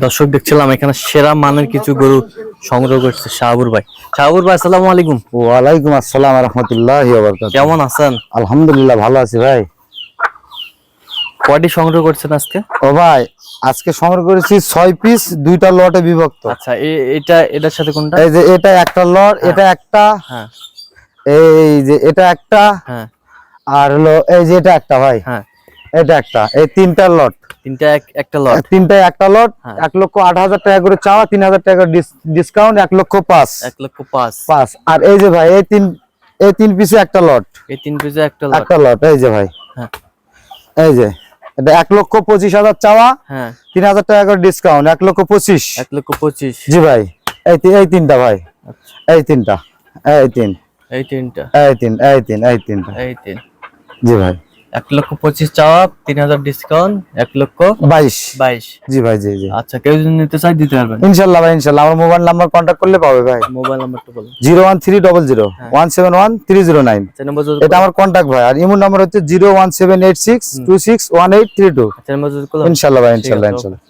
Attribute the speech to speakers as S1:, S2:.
S1: দর্শক দেখছিলাম এখানে সেরা মানের কিছু গরু সংগ্রহ করছে শাহাবুর ভাই। শাহাবুর ভাই আসসালামু আলাইকুম।
S2: ওয়ালাইকুম আসসালাম ওয়া রাহমাতুল্লাহি ওয়া বারাকাতুহু।
S1: কেমন আছেন?
S2: আলহামদুলিল্লাহ ভালো আছি ভাই।
S1: কয়টি সংগ্রহ করছেন আজকে?
S2: ও ভাই আজকে সংগ্রহ করেছি 6 পিস, দুইটা লটে বিভক্ত।
S1: আচ্ছা এটার সাথে কোনটা?
S2: এই যে এটা একটা লট, এটা একটা,
S1: হ্যাঁ
S2: এই যে এটা একটা,
S1: হ্যাঁ
S2: আর হলো এই যে এটা একটা ভাই,
S1: হ্যাঁ,
S2: এটা একটা, এই তিনটা লট।
S1: তিনটা একটা লট।
S2: তিনটায় একটা লট,
S1: হ্যাঁ।
S2: 1,08,000 টাকা করে চাওয়া, 3,000 টাকা ডিসকাউন্ট, 1,05,000।
S1: 1,05,000।
S2: আর এই যে ভাই এই তিন পিসে একটা লট,
S1: এই তিন পিসে একটা লট।
S2: একটা লট। এই যে ভাই,
S1: হ্যাঁ
S2: এই যে এটা 1,25,000 চাওয়া,
S1: হ্যাঁ,
S2: 3,000 টাকা করে ডিসকাউন্ট, 1,25,000।
S1: 1,25,000।
S2: জি ভাই, এই তিনটা ভাই, এই তিনটা, এই তিন,
S1: এই তিনটা,
S2: এই তিন, এই তিন, এই তিনটা।
S1: এই তিন।
S2: জি ভাই,
S1: 1,25,000 চাওয়া, 3,000 ডিসকাউন্ট, 1,22,000।
S2: জি ভাই, জি জি।
S1: আচ্ছা, কেউ যদি নিতে চাই দিতে পারবেন?
S2: ইনশাআল্লাহ ভাই, ইনশাআল্লাহ। আমার মোবাইল নাম্বার কন্টাক্ট করলে পাবে ভাই।
S1: মোবাইল নাম্বারটা বলুন।
S2: 01300171309। এটা আমার কন্টাক্ট ভাই। আর ইমো নাম্বার হচ্ছে 01786261832। ইনশাআল্লাহ ভাই, ইনশাআল্লাহ, ইনশাআল্লাহ।